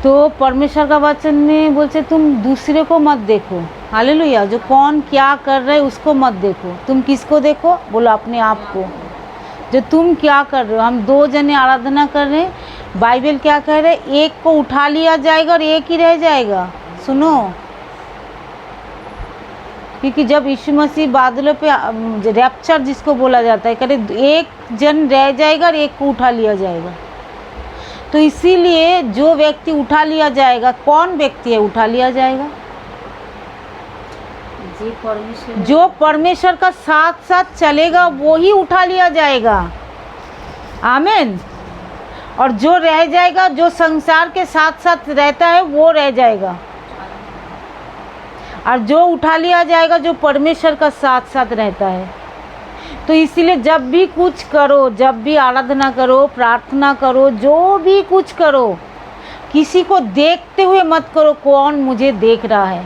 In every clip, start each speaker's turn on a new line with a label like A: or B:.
A: तो परमेश्वर का वचन में बोलते तुम दूसरे को मत देखो, हालेलुया, जो कौन क्या कर रहे उसको मत देखो, तुम किसको देखो, बोलो अपने आप को, जो तुम क्या कर रहे हो। हम दो जने आराधना कर रहे हैं, बाइबल क्या कह रहे, एक को उठा लिया जाएगा और एक ही रह जाएगा। सुनो, क्योंकि जब यीशु मसीह बादलों पे रैप्चर जिसको बोला जाता है, करे एक जन रह जाएगा और एक को उठा लिया जाएगा। तो इसीलिए जो व्यक्ति उठा लिया जाएगा, कौन व्यक्ति है उठा लिया जाएगा, जो परमेश्वर का साथ साथ चलेगा वो ही उठा लिया जाएगा। आमीन। और जो रह जाएगा, जो संसार के साथ साथ रहता है वो रह जाएगा, और जो उठा लिया जाएगा जो परमेश्वर का साथ साथ रहता है। तो इसीलिए जब भी कुछ करो, जब भी आराधना करो, प्रार्थना करो, जो भी कुछ करो, किसी को देखते हुए मत करो कौन मुझे देख रहा है।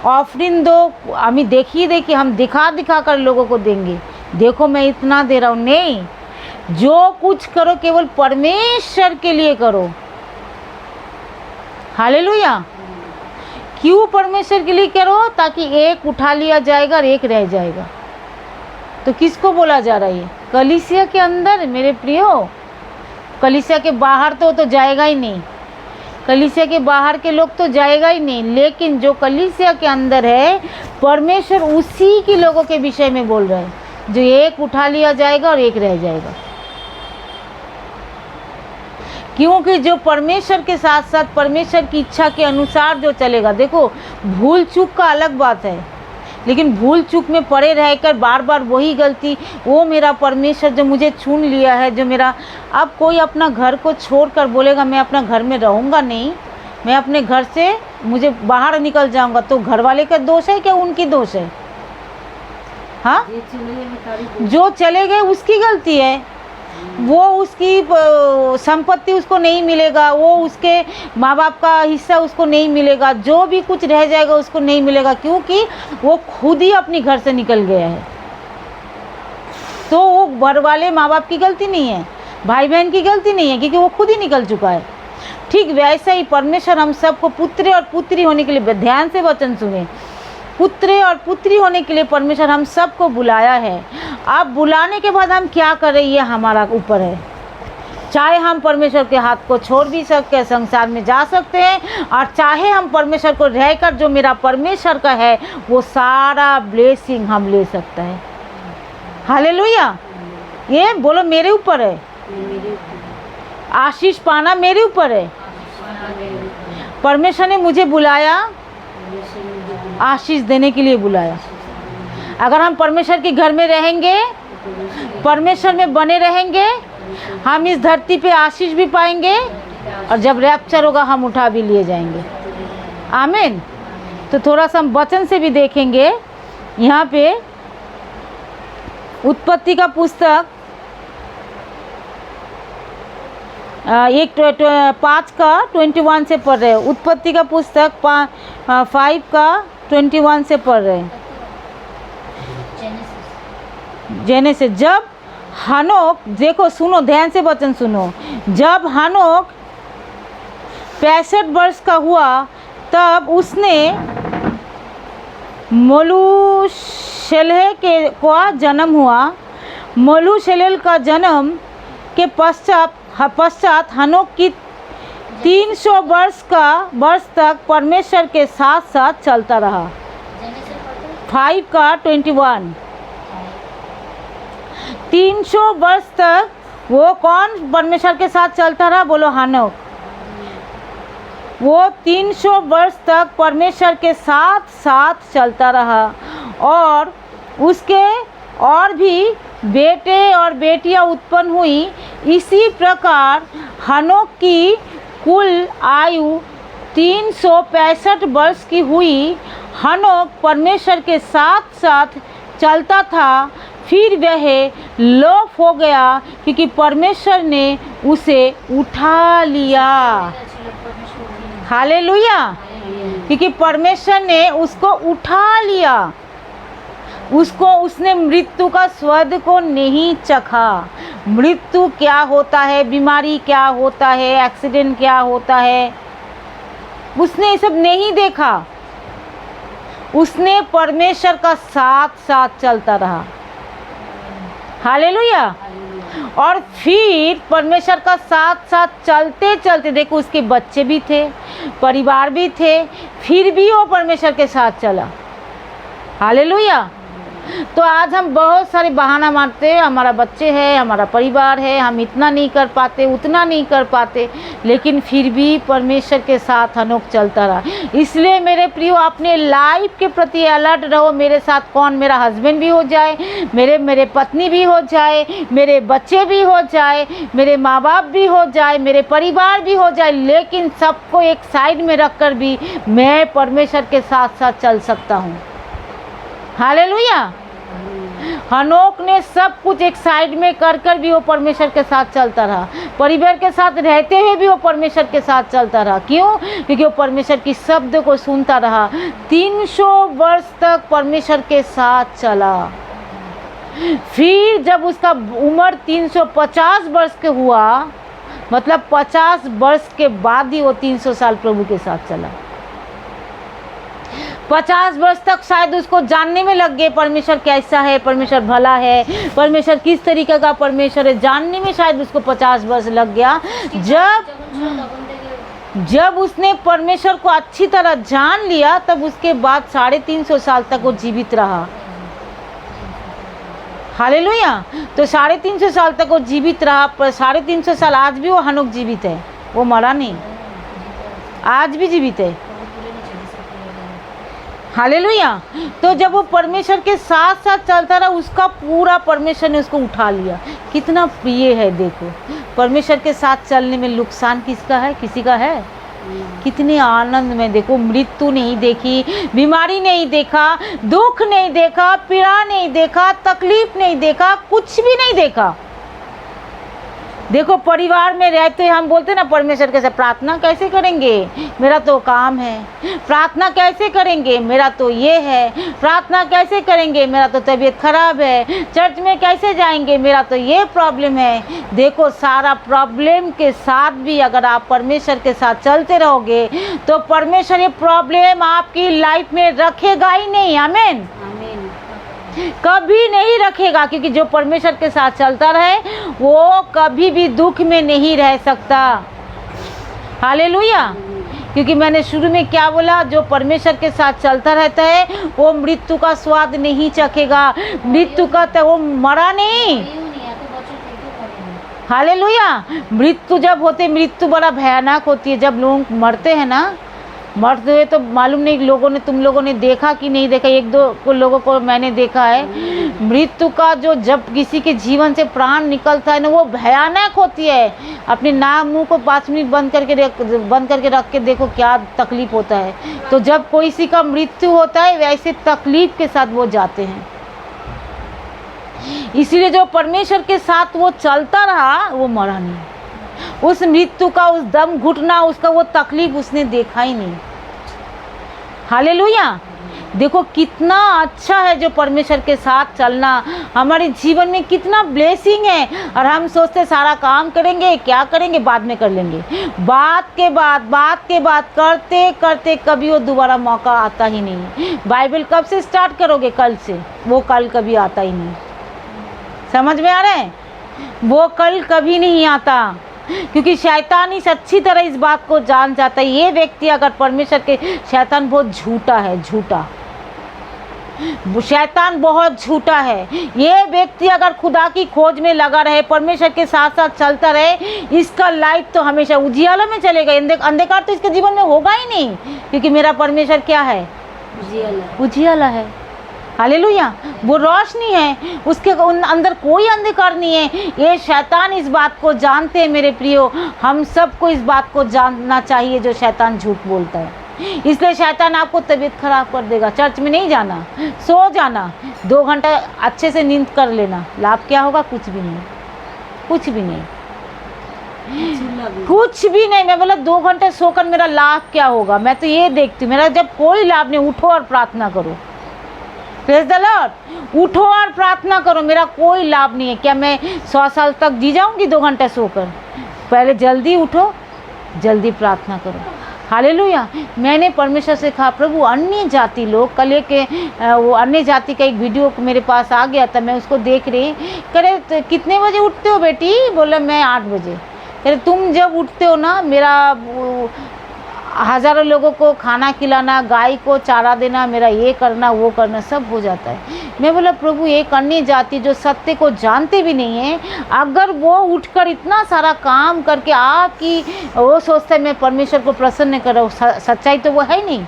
A: ऑफरिंग दो, हमें देखिए हम दिखा कर लोगों को देंगे, देखो मैं इतना दे रहा हूँ, नहीं, जो कुछ करो केवल परमेश्वर के लिए करो। हालेलुया। क्यों परमेश्वर के लिए करो, ताकि एक उठा लिया जाएगा और एक रह जाएगा। तो किसको बोला जा रहा है, कलीसिया के अंदर मेरे प्रियो, कलीसिया के बाहर तो जाएगा ही नहीं, कलीसिया के बाहर के लोग तो जाएगा ही नहीं, लेकिन जो कलीसिया के अंदर है परमेश्वर उसी के लोगों के विषय में बोल रहा है, जो एक उठा लिया जाएगा और एक रह जाएगा। क्योंकि जो परमेश्वर के साथ साथ परमेश्वर की इच्छा के अनुसार जो चलेगा, देखो भूल चूक का अलग बात है, लेकिन भूल चूक में पड़े रहकर बार बार वही गलती, वो मेरा परमेश्वर जो मुझे चुन लिया है, जो मेरा, अब कोई अपना घर को छोड़कर बोलेगा मैं अपना घर में रहूँगा नहीं, मैं अपने घर से मुझे बाहर निकल जाऊँगा, तो घर वाले का दोष है क्या उनकी दोष है? हाँ, जो चले गए उसकी गलती है, वो उसकी संपत्ति उसको नहीं मिलेगा, वो उसके माँ बाप का हिस्सा उसको नहीं मिलेगा, जो भी कुछ रह जाएगा उसको नहीं मिलेगा, क्योंकि वो खुद ही अपने घर से निकल गया है। तो वो घर वाले माँ बाप की गलती नहीं है, भाई बहन की गलती नहीं है, क्योंकि वो खुद ही निकल चुका है। ठीक वैसा ही परमेश्वर हम सबको पुत्र और पुत्री होने के लिए, ध्यान से वचन सुने, पुत्र और पुत्री होने के लिए परमेश्वर हम सबको बुलाया है। अब बुलाने के बाद हम क्या करें ये हमारा ऊपर है। चाहे हम परमेश्वर के हाथ को छोड़ भी सकते हैं, संसार में जा सकते हैं, और चाहे हम परमेश्वर को रहकर जो मेरा परमेश्वर का है वो सारा ब्लेसिंग हम ले सकते हैं। हालेलुया। ये बोलो मेरे ऊपर है, आशीष पाना मेरे ऊपर है। परमेश्वर ने मुझे बुलाया, आशीष देने के लिए बुलाया। अगर हम परमेश्वर के घर में रहेंगे, परमेश्वर में बने रहेंगे, हम इस धरती पे आशीष भी पाएंगे, और जब रैप्चर होगा हम उठा भी लिए जाएंगे। आमीन। तो थोड़ा सा हम वचन से भी देखेंगे। यहाँ पे उत्पत्ति का पुस्तक 5 का 21 से पढ़ रहे हैं। उत्पत्ति का पुस्तक 5 का 21 से पढ़ रहे हैं। जेनेसिस। जब हनोक, देखो सुनो ध्यान से वचन सुनो, जब हनोक 65 वर्ष का हुआ तब उसने मलूशेलह का जन्म हुआ। मलूशेलह का जन्म के पश्चात हनोक की 300 वर्ष तक परमेश्वर के साथ साथ चलता रहा। 5 का 21। 300 वर्ष तक वो कौन परमेश्वर के साथ चलता रहा? बोलो हनोक। वो 300 वर्ष तक परमेश्वर के साथ साथ चलता रहा, और उसके और भी बेटे और बेटियां उत्पन्न हुई। इसी प्रकार हनोक की कुल आयु 365 वर्ष की हुई। हनोक परमेश्वर के साथ साथ चलता था, फिर वह लोप हो गया क्योंकि परमेश्वर ने उसे उठा लिया। हालेलुया। क्योंकि परमेश्वर ने उसको उठा लिया, उसने मृत्यु का स्वाद को नहीं चखा। मृत्यु क्या होता है, बीमारी क्या होता है, एक्सीडेंट क्या होता है, उसने ये सब नहीं देखा, उसने परमेश्वर का साथ साथ चलता रहा। हालेलुया। और फिर परमेश्वर का साथ साथ चलते चलते देखो उसके बच्चे भी थे, परिवार भी थे, फिर भी वो परमेश्वर के साथ चला। हालेलुया। तो आज हम बहुत सारे बहाना मारते हैं, हमारा बच्चे हैं, हमारा परिवार है, हम इतना नहीं कर पाते, उतना नहीं कर पाते, लेकिन फिर भी परमेश्वर के साथ हनोक चलता रहा। इसलिए मेरे प्रियो, अपने लाइफ के प्रति अलर्ट रहो। मेरे साथ कौन, मेरा हस्बैंड भी हो जाए, मेरे पत्नी भी हो जाए, मेरे बच्चे भी हो जाए, मेरे माँ बाप भी हो जाए, मेरे परिवार भी हो जाए, लेकिन सबको एक साइड में रखकर भी मैं परमेश्वर के साथ साथ चल सकता हूँ। हालेलुया। हनोक ने सब कुछ एक साइड में कर भी वो परमेश्वर के साथ चलता रहा। परिवार के साथ रहते हुए भी वो परमेश्वर के साथ चलता रहा। क्यों? क्योंकि वो परमेश्वर की शब्द को सुनता रहा। 300 वर्ष तक परमेश्वर के साथ चला। फिर जब उसका उम्र 350 वर्ष के हुआ, मतलब 50 वर्ष के बाद ही वो 300 साल प्रभु के साथ चला। 50 वर्ष तक शायद उसको जानने में लग गए परमेश्वर कैसा है, परमेश्वर भला है, परमेश्वर किस तरीके का परमेश्वर है, जानने में शायद उसको 50 वर्ष लग गया। जब उसने परमेश्वर को अच्छी तरह जान लिया, तब उसके बाद 350 साल तक वो जीवित रहा। हालेलुया। तो 350 साल तक वो जीवित रहा, पर 350 साल आज भी वो हनोक जीवित है, वो मरा नहीं, आज भी जीवित है। हालेलुया। तो जब वो परमेश्वर के साथ साथ चलता रहा, उसका पूरा परमेश्वर ने उसको उठा लिया। कितना प्रिय है। देखो, परमेश्वर के साथ चलने में नुकसान किसका है? किसी का है? कितने आनंद में। देखो, मृत्यु नहीं देखी, बीमारी नहीं देखा, दुख नहीं देखा, पीड़ा नहीं देखा, तकलीफ नहीं देखा, कुछ भी नहीं देखा। देखो, परिवार में रहते हम बोलते ना परमेश्वर के साथ प्रार्थना कैसे करेंगे, मेरा तो काम है। प्रार्थना कैसे करेंगे, मेरा तो ये है। प्रार्थना कैसे करेंगे, मेरा तो तबीयत खराब है। चर्च में कैसे जाएंगे, मेरा तो ये प्रॉब्लम है। देखो, सारा प्रॉब्लम के साथ भी अगर आप परमेश्वर के साथ चलते रहोगे तो परमेश्वर ये प्रॉब्लम आपकी लाइफ में रखेगा ही नहीं। आमीन। कभी नहीं रखेगा, क्योंकि जो परमेश्वर के साथ चलता रहे वो कभी भी दुख में नहीं रह सकता। हालेलुया। क्योंकि मैंने शुरू में क्या बोला, जो परमेश्वर के साथ चलता रहता है वो मृत्यु का स्वाद नहीं चखेगा। मृत्यु का तो वो मरा नहीं। हालेलुया। मृत्यु जब होते, मृत्यु बड़ा भयानक होती है। जब लोग मरते हैं ना, मरते हुए तो मालूम नहीं लोगों ने, तुम लोगों ने देखा कि नहीं देखा, एक दो लोगों को मैंने देखा है। मृत्यु का जो, जब किसी के जीवन से प्राण निकलता है ना, वो भयानक होती है। अपने नाक मुंह को 5 मिनट बंद करके रख के देखो क्या तकलीफ होता है। तो जब किसी का मृत्यु होता है, वैसे तकलीफ के साथ वो जाते हैं। इसलिए जो परमेश्वर के साथ वो चलता रहा, वो मरा नहीं। उस मृत्यु का, उस दम घुटना, उसका वो तकलीफ उसने देखा ही नहीं। हालेलुया। देखो, कितना अच्छा है जो परमेश्वर के साथ चलना। हमारे जीवन में कितना ब्लेसिंग है। और हम सोचते सारा काम करेंगे, क्या करेंगे, बाद में कर लेंगे। बात के बाद करते करते कभी वो दोबारा मौका आता ही नहीं। बाइबल कब से स्टार्ट करोगे? कल से। वो कल कभी आता ही नहीं। समझ में आ रहा है? वो कल कभी नहीं आता, क्योंकि शैतान इस अच्छी तरह इस बात को जान जाता है। ये व्यक्ति अगर परमेश्वर के, शैतान बहुत झूठा है, झूठा, शैतान बहुत झूठा है। ये व्यक्ति अगर खुदा की खोज में लगा रहे, परमेश्वर के साथ साथ चलता रहे, इसका लाइफ तो हमेशा उजियाला में चलेगा। अंधकार तो इसके जीवन में होगा ही नहीं, क्योंकि मेरा परमेश्वर क्या है? उजियाला है। हालेलुया। वो रोशनी है, उसके अंदर कोई अंधकार नहीं है। ये शैतान इस बात को जानते हैं। मेरे प्रियो, हम सबको इस बात को जानना चाहिए जो शैतान झूठ बोलता है। इसलिए शैतान आपको तबीयत खराब कर देगा। चर्च में नहीं जाना, सो जाना, 2 घंटा अच्छे से नींद कर लेना, लाभ क्या होगा? कुछ भी नहीं, कुछ भी नहीं, कुछ भी नहीं। मैं बोला 2 घंटे सोकर मेरा लाभ क्या होगा? मैं तो ये देखती हूँ, मेरा जब कोई लाभ नहीं। उठो और प्रार्थना करो। Praise the Lord. उठो और प्रार्थना करो। मेरा कोई लाभ नहीं है। क्या मैं 100 साल तक जी जाऊंगी 2 घंटे सोकर? पहले जल्दी उठो, जल्दी प्रार्थना करो। हालेलुया। मैंने परमेश्वर से कहा प्रभु अन्य जाति लोग, कल एक वो अन्य जाति का एक वीडियो मेरे पास आ गया था, मैं उसको देख रही, कह रहे तो कितने बजे उठते हो बेटी? बोला मैं 8 बजे। कह रहे तुम जब उठते हो ना, मेरा हज़ारों लोगों को खाना खिलाना, गाय को चारा देना, मेरा ये करना वो करना सब हो जाता है। मैं बोला प्रभु एक अन्य जाति जो सत्य को जानते भी नहीं है, अगर वो उठकर इतना सारा काम करके आपकी वो सोचता है मैं परमेश्वर को प्रसन्न कर रहा हूँ, सच्चाई तो वो है नहीं,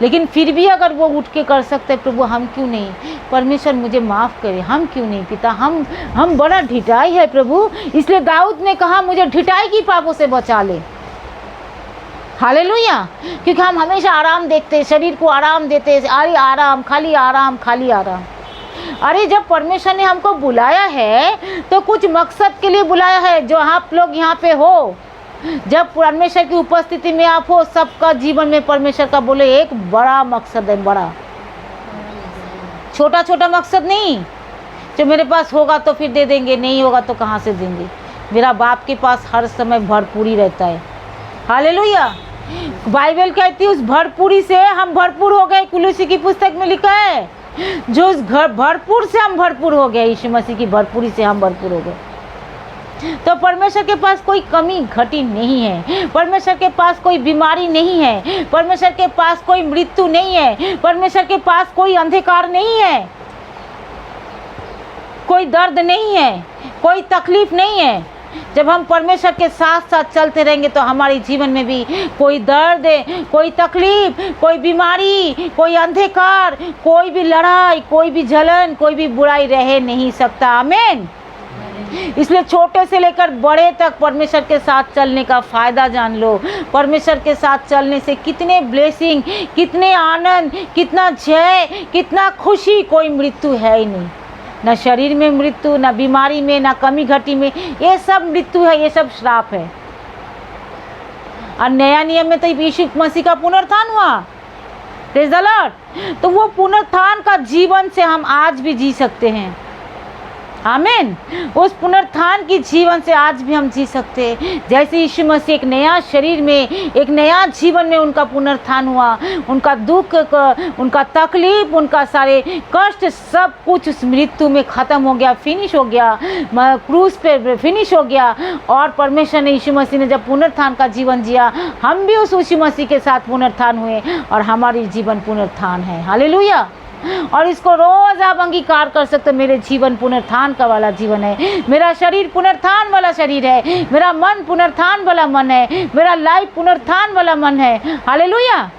A: लेकिन फिर भी अगर वो उठ के कर सकते हैं, प्रभु हम क्यों नहीं? परमेश्वर मुझे माफ़ करे, हम क्यों नहीं पिता? हम बड़ा ढिठाई है प्रभु, इसलिए दाऊद ने कहा मुझे ढिठाई की पापों से बचा ले। हालेलुया। क्योंकि हम हमेशा आराम देखते हैं, शरीर को आराम देते हैं, अरे आराम, खाली आराम, खाली आराम। अरे जब परमेश्वर ने हमको बुलाया है तो कुछ मकसद के लिए बुलाया है। जो आप लोग यहाँ पे हो, जब परमेश्वर की उपस्थिति में आप हो, सबका जीवन में परमेश्वर का बोले एक बड़ा मकसद है, बड़ा, छोटा छोटा मकसद नहीं जो मेरे पास होगा तो फिर दे देंगे, नहीं होगा तो कहाँ से देंगे। मेरा बाप के पास हर समय भरपूरी रहता है। हालेलुया। बाइबल कहती है उस भरपूरी से हम भरपूर हो गए। कुलूसी की पुस्तक में लिखा है जो उस भरपूर से हम भरपूर हो गए, यीशु मसीह की भरपूरी से हम भरपूर हो गए। तो परमेश्वर के पास कोई कमी घटी नहीं है, परमेश्वर के पास कोई बीमारी नहीं है, परमेश्वर के पास कोई मृत्यु नहीं है, परमेश्वर के पास कोई अंधकार नहीं है, कोई दर्द नहीं है, कोई तकलीफ नहीं है। जब हम परमेश्वर के साथ साथ चलते रहेंगे तो हमारे जीवन में भी कोई दर्द, कोई तकलीफ, कोई बीमारी, कोई अंधकार, कोई भी लड़ाई, कोई भी जलन, कोई भी बुराई रह नहीं सकता। आमीन। इसलिए छोटे से लेकर बड़े तक परमेश्वर के साथ चलने का फ़ायदा जान लो। परमेश्वर के साथ चलने से कितने ब्लेसिंग, कितने आनंद, कितना जय, कितना खुशी। कोई मृत्यु है ही नहीं, ना शरीर में मृत्यु, ना बीमारी में, ना कमी घटी में, ये सब मृत्यु है, ये सब श्राप है। और नया नियम में तो यीशु मसीह का पुनरुत्थान हुआ, प्रेज़ द लॉर्ड। तो वो पुनरुत्थान का जीवन से हम आज भी जी सकते हैं। आमीन। उस पुनरुत्थान की जीवन से आज भी हम जी सकते हैं। जैसे यीशु मसीह एक नया शरीर में, एक नया जीवन में उनका पुनरुत्थान हुआ, उनका दुख, उनका तकलीफ, उनका सारे कष्ट सब कुछ उस मृत्यु में ख़त्म हो गया, फिनिश हो गया, क्रूस पे फिनिश हो गया। और परमेश्वर ने, यीशु मसीह ने जब पुनरुत्थान का जीवन जिया, हम भी उस यीशु मसीह के साथ पुनरुत्थान हुए और हमारी जीवन पुनरुत्थान है। हालेलुया। और इसको रोज आप अंगीकार कर सकते, मेरे जीवन पुनरुत्थान का वाला जीवन है, मेरा शरीर पुनरुत्थान वाला शरीर है, मेरा मन पुनरुत्थान वाला मन है, मेरा लाइफ पुनरुत्थान वाला मन है। हालेलुया।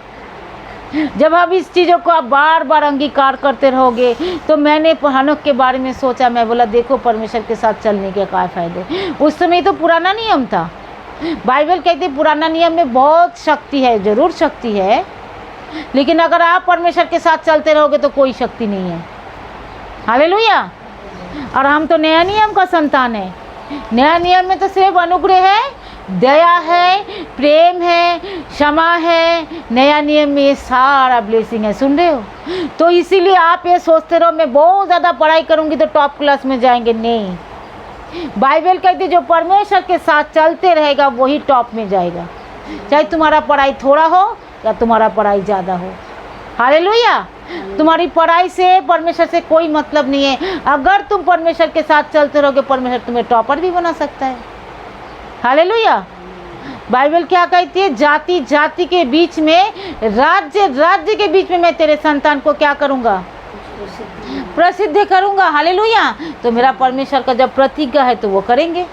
A: जब आप इस चीज़ों को आप बार बार अंगीकार करते रहोगे, तो मैंने हनोक के बारे में सोचा, मैं बोला देखो परमेश्वर के साथ चलने के क्या फ़ायदे। उस समय तो पुराना नियम था। बाइबल कहती पुराना नियम में बहुत शक्ति है, ज़रूर शक्ति है, लेकिन अगर आप परमेश्वर के साथ चलते रहोगे तो कोई शक्ति नहीं है। हालेलुया। और हम तो नया नियम का संतान है। नया नियम में तो सिर्फ अनुग्रह है, दया है, प्रेम है, क्षमा है। नया नियम में ये सारा ब्लेसिंग है। सुन रहे हो? तो इसीलिए आप ये सोचते रहो मैं बहुत ज़्यादा पढ़ाई करूँगी तो टॉप क्लास में जाएंगे। नहीं, बाइबल कहती है जो परमेश्वर के साथ चलते रहेगा वही टॉप में जाएगा, चाहे तुम्हारा पढ़ाई थोड़ा हो या तुम्हारा पढ़ाई ज़्यादा हो। हालेलुया। तुम्हारी पढ़ाई से परमेश्वर से कोई मतलब नहीं है। अगर तुम परमेश्वर के साथ चलते रहोगे, परमेश्वर तुम्हें टॉपर भी बना सकता है। हालेलुया। बाइबल क्या कहती है? जाति जाति के बीच में, राज्य राज्य के बीच में मैं तेरे संतान को क्या करूँगा? प्रसिद्ध करूँगा। हालेलुया। तो मेरा परमेश्वर का जब प्रतिज्ञा है तो वो करेंगे।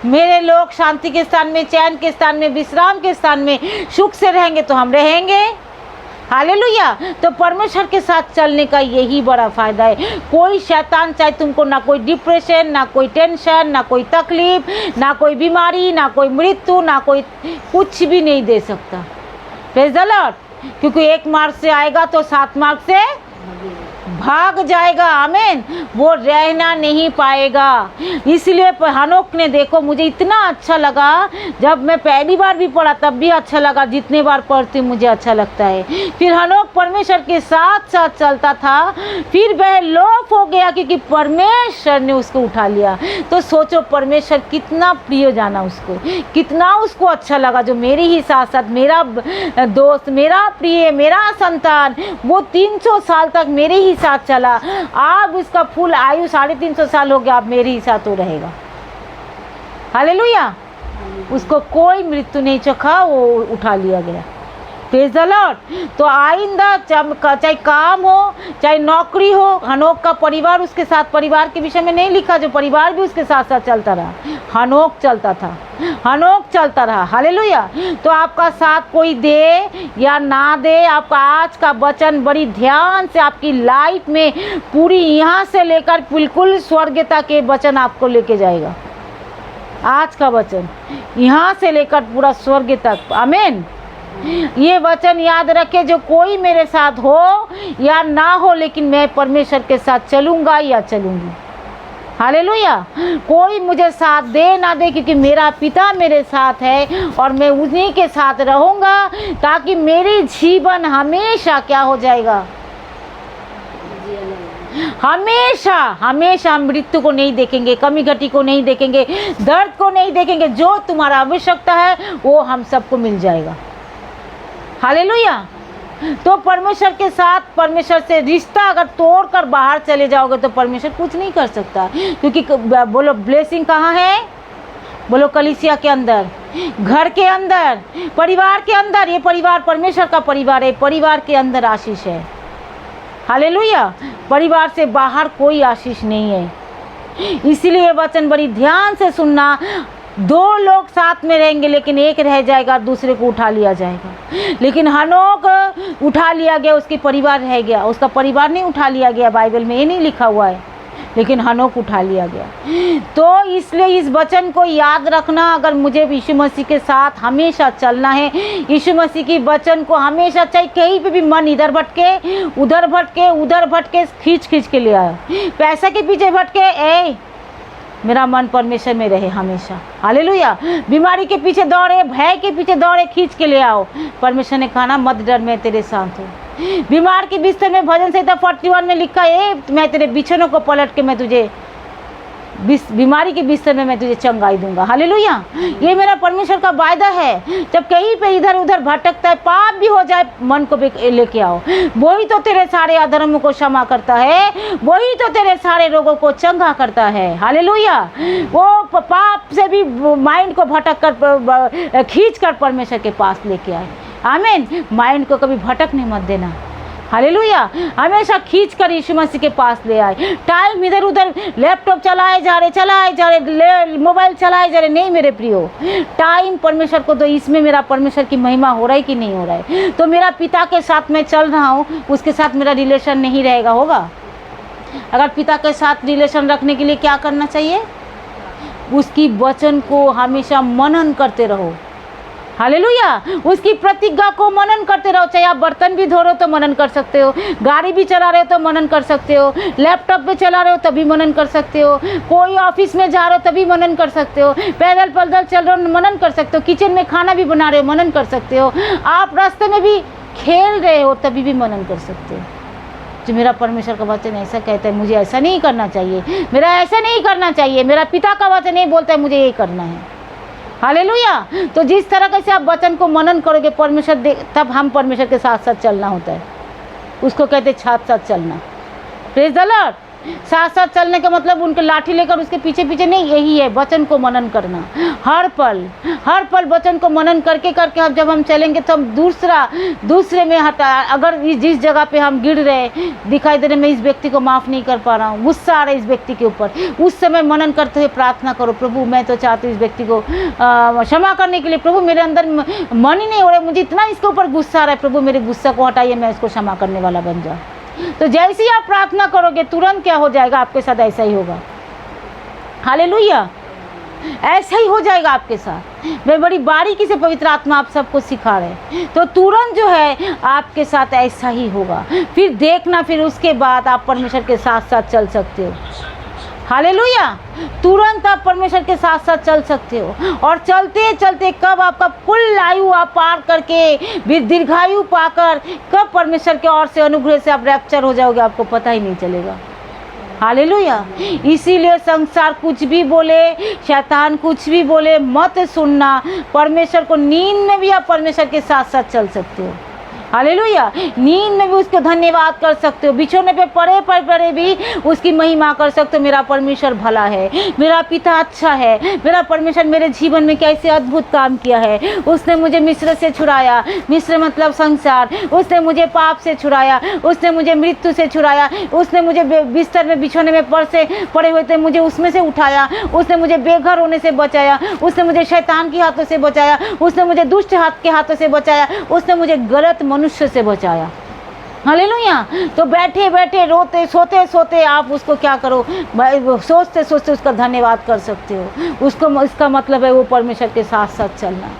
A: मेरे लोग शांति के स्थान में, चैन के स्थान में, विश्राम के स्थान में सुख से रहेंगे तो हम रहेंगे। हालेलुया। तो परमेश्वर के साथ चलने का यही बड़ा फ़ायदा है। कोई शैतान चाहे तुमको ना कोई डिप्रेशन, ना कोई टेंशन, ना कोई तकलीफ, ना कोई बीमारी, ना कोई मृत्यु, ना कोई कुछ भी नहीं दे सकता। Praise the Lord. क्योंकि एक मार्ग से आएगा तो 7 मार्ग से भाग जाएगा, आमीन, वो रहना नहीं पाएगा। इसलिए हनोक ने, देखो मुझे इतना अच्छा लगा, जब मैं पहली बार भी पढ़ा तब भी अच्छा लगा, जितने बार पढ़ती हूँ मुझे अच्छा लगता है। फिर हनोक परमेश्वर के साथ साथ चलता था, फिर वह लोप हो गया क्योंकि परमेश्वर ने उसको उठा लिया। तो सोचो परमेश्वर कितना प्रिय जाना उसको, कितना उसको अच्छा लगा, जो मेरे ही साथ साथ मेरा दोस्त, मेरा प्रिय, मेरा संतान, वो 300 साल तक मेरे ही साथ चला। अब उसका फुल आयु 350 साल हो गया, अब मेरे ही साथ वो रहेगा। हालेलुया। उसको कोई मृत्यु नहीं चखा, वो उठा लिया गया। Praise the Lord. तो आइंदा चाहे काम हो, चाहे नौकरी हो, हनोक का परिवार उसके साथ, परिवार के विषय में नहीं लिखा, जो परिवार भी उसके साथ साथ चलता रहा, हनोक चलता था, हनोक चलता रहा। हालेलुया। तो आपका साथ कोई दे या ना दे, आपका आज का वचन बड़ी ध्यान से आपकी लाइफ में पूरी यहाँ से लेकर बिल्कुल स्वर्गता के वचन आपको लेके जाएगा। आज का वचन यहाँ से लेकर पूरा स्वर्ग तक, आमीन। ये वचन याद रखे, जो कोई मेरे साथ हो या ना हो, लेकिन मैं परमेश्वर के साथ चलूँगा या चलूँगी। हालेलुया। कोई मुझे साथ दे ना दे, क्योंकि मेरा पिता मेरे साथ है और मैं उन्हीं के साथ रहूँगा, ताकि मेरी जीवन हमेशा क्या हो जाएगा, हमेशा हमेशा हम मृत्यु को नहीं देखेंगे, कमी घटी को नहीं देखेंगे, दर्द को नहीं देखेंगे। जो तुम्हारा आवश्यकता है वो हम सबको मिल जाएगा। हालेलुया। तो परमेश्वर के साथ, परमेश्वर से रिश्ता अगर तोड़कर बाहर चले जाओगे तो परमेश्वर कुछ नहीं कर सकता, क्योंकि बोलो ब्लेसिंग कहाँ है, बोलो कलीसिया के अंदर, घर के अंदर, परिवार के अंदर। ये परिवार परमेश्वर का परिवार है, परिवार के अंदर आशीष है। हालेलुया। परिवार से बाहर कोई आशीष नहीं है। इसीलिए वचन बड़ी ध्यान से सुनना। 2 लोग साथ में रहेंगे, लेकिन एक रह जाएगा, दूसरे को उठा लिया जाएगा। लेकिन हनोक उठा लिया गया, उसके परिवार रह गया, उसका परिवार नहीं उठा लिया गया। बाइबल में ये नहीं लिखा हुआ है, लेकिन हनोक उठा लिया गया। तो इसलिए इस वचन को याद रखना, अगर मुझे यीशु मसीह के साथ हमेशा चलना है, यीशु मसीह की वचन को हमेशा, चाहे कहीं पे भी मन इधर भटके, उधर भटके, खींच के ले आए, पैसा के पीछे भटके, मेरा मन परमेश्वर में रहे हमेशा। हालेलुया। बीमारी के पीछे दौड़े, भय के पीछे दौड़े, खींच के ले आओ। परमेश्वर ने कहा ना, मत डर, मैं तेरे साथ हूँ। बीमार के बिस्तर में भजन संहिता 41 में लिखा है, मैं तेरे बिछौनों को पलट के मैं तुझे बीमारी के बिस्तर में मैं तुझे चंगाई दूंगा। हालेलुया। ये मेरा परमेश्वर का वायदा है। जब कहीं पे इधर उधर भटकता है, पाप भी हो जाए, मन को लेके आओ। वही तो तेरे सारे अधर्मों को क्षमा करता है, वही तो तेरे सारे रोगों को चंगा करता है। हालेलुया। वो पाप से भी माइंड को भटक कर, खींच कर परमेश्वर के पास लेके आए। आमीन। माइंड को कभी भटकने मत देना। हालेलुया। हमेशा खींच कर यीशु मसीह के पास ले आए। टाइम इधर उधर लैपटॉप चलाए जा रहे, मोबाइल चलाए जा रहे, नहीं मेरे प्रियो। टाइम परमेश्वर को दो। इसमें मेरा परमेश्वर की महिमा हो रहा है कि नहीं हो रहा है? तो मेरा पिता के साथ मैं चल रहा हूँ, उसके साथ मेरा रिलेशन नहीं रहेगा, होगा? अगर पिता के साथ रिलेशन रखने के लिए क्या करना चाहिए? उसकी वचन को हमेशा मनन करते रहो। हालेलुया। उसकी प्रतिज्ञा को मनन करते रहो। चाहे आप बर्तन भी धो रहे हो तो मनन कर सकते हो, गाड़ी भी चला रहे हो तो मनन कर सकते हो, लैपटॉप पे चला रहे हो तभी मनन कर सकते हो, कोई ऑफिस में जा रहे हो तभी मनन कर सकते हो, पैदल चल रहे हो मनन कर सकते हो, किचन में खाना भी बना रहे हो मनन कर सकते हो, आप रास्ते में भी खेल रहे हो तभी भी मनन कर सकते हो। जो मेरा परमेश्वर का वचन ऐसा कहता है, मुझे ऐसा नहीं करना चाहिए, मेरा ऐसा नहीं करना चाहिए, मेरा पिता का वचन नहीं बोलता है मुझे ये करना है। हालेलुया। तो जिस तरह से आप वचन को मनन करोगे परमेश्वर तब हम परमेश्वर के साथ साथ चलना होता है। उसको कहते साथ साथ चलना। Praise the Lord. साथ साथ चलने का मतलब उनके लाठी लेकर उसके पीछे पीछे नहीं, यही है वचन को मनन करना। हर पल वचन को मनन करके अब जब हम चलेंगे तो हम दूसरे में हटा। अगर जिस जगह पे हम गिर रहे, दिखाई दे रहे मैं इस व्यक्ति को माफ़ नहीं कर पा रहा हूँ, गुस्सा आ रहा है इस व्यक्ति के ऊपर, उस समय मनन करते हुए प्रार्थना करो, प्रभु मैं तो चाहती हूँ इस व्यक्ति को क्षमा करने के लिए, प्रभु मेरे अंदर मन ही नहीं हो रहा है, मुझे इतना इसके ऊपर गुस्सा आ रहा है, प्रभु मेरे गुस्सा को हटाइए, मैं इसको क्षमा करने वाला बन जाऊँ। तो जैसे ही आप प्रार्थना करोगे तुरंत क्या हो जाएगा? आपके साथ ऐसा ही होगा। हालेलुया। ऐसा ही हो जाएगा आपके साथ। वे बड़ी बारीकी से पवित्र आत्मा आप सबको सिखा रहे हैं। तो तुरंत जो है आपके साथ ऐसा ही होगा। फिर देखना, फिर उसके बाद आप परमेश्वर के साथ साथ चल सकते हो। हालेलुया। तुरंत आप परमेश्वर के साथ साथ चल सकते हो। और चलते चलते कब आपका कुल आयु आप पार करके दीर्घायु पाकर कब परमेश्वर के ओर से अनुग्रह से आप रैप्चर हो जाओगे, आपको पता ही नहीं चलेगा। हालेलुया। इसीलिए संसार कुछ भी बोले, शैतान कुछ भी बोले, मत सुनना। परमेश्वर को नींद में भी आप परमेश्वर के साथ साथ चल सकते हो। हालेलुया। नींद में भी उसको धन्यवाद कर सकते हो, बिछोने पे पड़े भी उसकी महिमा कर सकते हो। मेरा परमेश्वर भला है, मेरा पिता अच्छा है, मेरा परमेश्वर मेरे जीवन में कैसे अद्भुत काम किया है। उसने मुझे मिस्र से छुड़ाया, मिस्र मतलब संसार। उसने मुझे पाप से छुड़ाया, उसने मुझे मृत्यु से छुड़ाया, उसने मुझे बिस्तर में बिछोने में पड़े हुए थे मुझे उसमें से उठाया, उसने मुझे बेघर होने से बचाया, उसने मुझे शैतान के हाथों से बचाया, उसने मुझे दुष्ट हाथ के हाथों से बचाया, उसने मुझे गलत मनुष्य से बचाया। हालेलुया। तो बैठे बैठे रोते सोते सोते आप उसको क्या करो, सोचते सोचते उसका धन्यवाद कर सकते हो। उसको, इसका मतलब है वो परमेश्वर के साथ साथ चलना।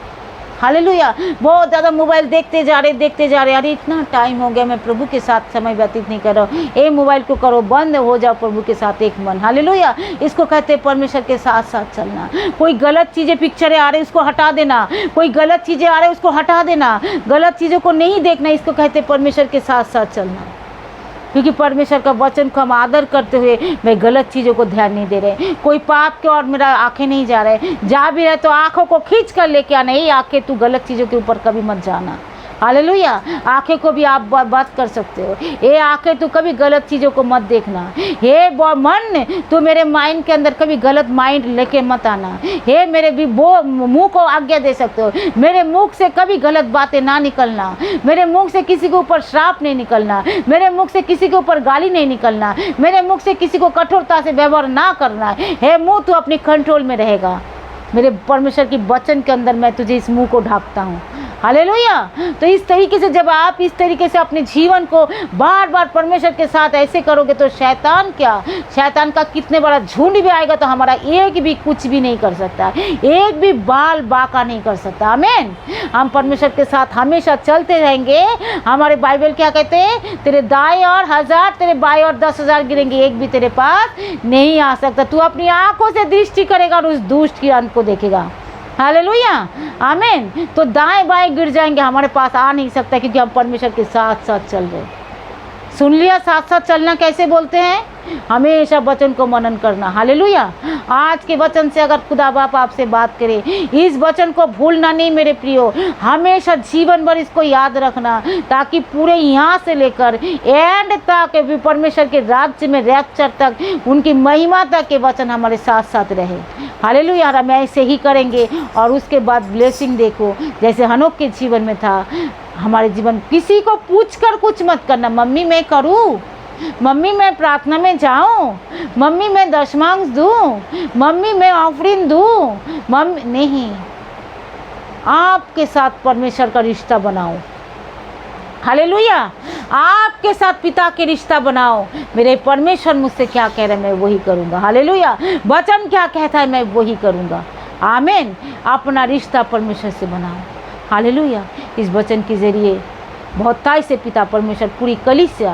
A: हालेलुया। बहुत ज़्यादा मोबाइल देखते जा रहे, अरे इतना टाइम हो गया मैं प्रभु के साथ समय व्यतीत नहीं कर रहा हूँ। ए मोबाइल को करो बंद, हो जाओ प्रभु के साथ एक मन। हालेलुया। इसको कहते हैं परमेश्वर के साथ साथ चलना। कोई गलत चीज़ें पिक्चरें आ रही उसको हटा देना, कोई गलत चीज़ें आ रही उसको हटा देना, गलत चीज़ों को नहीं देखना। इसको कहते हैं परमेश्वर के साथ साथ चलना। क्योंकि परमेश्वर का वचन को हम आदर करते हुए मैं गलत चीज़ों को ध्यान नहीं दे रहे। कोई पाप के और मेरा आंखें नहीं जा रहे, जा भी रहे तो आंखों को खींच कर लेके आना। ये आंखें तू गलत चीज़ों के ऊपर कभी मत जाना। हालेलुया। आंखें को भी आप बात कर सकते हो, ये आंखें तू कभी गलत चीज़ों को मत देखना। हे मन तू मेरे माइंड के अंदर कभी गलत माइंड लेके मत आना। हे मेरे भी मुंह को आज्ञा दे सकते हो, मेरे मुख से कभी गलत बातें ना निकलना, मेरे मुख से किसी के ऊपर श्राप नहीं निकलना, मेरे मुख से किसी के ऊपर गाली नहीं निकलना, मेरे मुख से किसी को कठोरता से व्यवहार ना करना। हे मुंह तू अपनी कंट्रोल में रहेगा। मेरे परमेश्वर की वचन के अंदर मैं तुझे इस मुंह को ढांपता हूँ। हालेलुया। तो इस तरीके से जब आप इस तरीके से अपने जीवन को बार बार परमेश्वर के साथ ऐसे करोगे तो शैतान का कितने बड़ा झुंड भी आएगा तो हमारा एक भी कुछ भी नहीं कर सकता, एक भी बाल बाका नहीं कर सकता। आमीन। हम परमेश्वर के साथ हमेशा चलते रहेंगे। हमारे बाइबल क्या कहते हैं, तेरे दाएं और 1000 तेरे बाएं और 10,000 गिरेंगे, एक भी तेरे पास नहीं आ सकता। तू अपनी आंखों से दृष्टि करेगा और उस दुष्ट के अंत को देखेगा। हालेलुया। आमीन। तो दाएं बाएं गिर जाएंगे, हमारे पास आ नहीं सकता क्योंकि हम परमेश्वर के साथ साथ चल रहे। सुन लिया, साथ साथ चलना कैसे बोलते हैं, हमेशा वचन को मनन करना। हालेलुया। आज के वचन से अगर खुदा बाप आपसे बात करे, इस वचन को भूलना नहीं मेरे प्रियो, हमेशा जीवन भर इसको याद रखना ताकि पूरे यहाँ से लेकर एंड तक भी परमेश्वर के राज्य में रैप्चर तक उनकी महिमा तक के वचन हमारे साथ साथ रहे। हालेलुया। हम ऐसे ही करेंगे और उसके बाद ब्लेसिंग देखो जैसे हनोक के जीवन में था। हमारे जीवन किसी को पूछ कर कुछ मत करना, मम्मी मैं करूँ, मम्मी मैं प्रार्थना में जाऊं, मम्मी मैं दशमांश दूं, मम्मी मैं ऑफरिंग दूं, मम्मी नहीं। आपके साथ परमेश्वर का रिश्ता बनाओ। हालेलुया। आपके साथ पिता के रिश्ता बनाओ। मेरे परमेश्वर मुझसे क्या कह रहे हैं मैं वही करूँगा। हालेलुया। वचन क्या कहता है मैं वही करूँगा। आमीन। अपना रिश्ता परमेश्वर से बनाओ। हालेलुया। इस वचन के जरिए बहुताई से पिता परमेश्वर पूरी कलीसिया,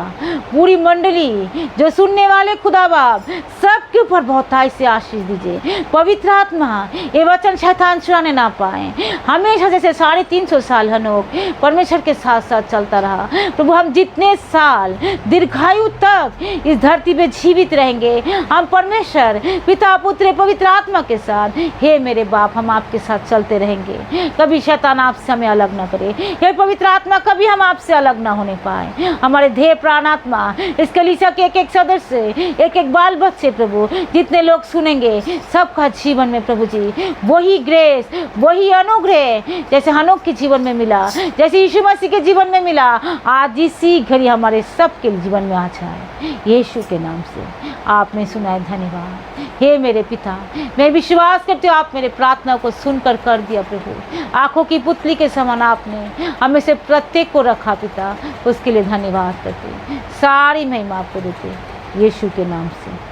A: पूरी मंडली जो सुनने वाले खुदा बाप सबके ऊपर बहुताई से आशीष दीजिए। पवित्र आत्मा ये वचन शैतान चुराने ना पाए। हमेशा जैसे 350 साल हनोक परमेश्वर के साथ साथ चलता रहा, प्रभु हम जितने साल दीर्घायु तक इस धरती पे जीवित रहेंगे, हम परमेश्वर पिता पुत्र पवित्र आत्मा के साथ, हे मेरे बाप हम आपके साथ चलते रहेंगे। कभी शैतान आपसे हमें अलग ना करे। हे पवित्र आत्मा कभी हम आपसे अलग ना होने पाए। हमारे देह प्राण आत्मा इस कलीसिया के एक एक सदस्य, एक एक बाल बच्चे प्रभु जितने लोग सुनेंगे सबका जीवन में प्रभु जी वही ग्रेस, वही अनुग्रह जैसे हनोक के जीवन में मिला, जैसे यीशु मसीह के जीवन में मिला, आज इसी घड़ी हमारे सबके जीवन में आ जाए। यीशु के नाम से आपने सुना है, धन्यवाद। हे मेरे पिता मैं विश्वास करती हूँ आप मेरे प्रार्थना को सुनकर कर दिया प्रभु। आंखों की पुतली के समान आपने हमें से प्रत्येक को रखा पिता, उसके लिए धन्यवाद करते, सारी महिमा आपको देते यीशु के नाम से।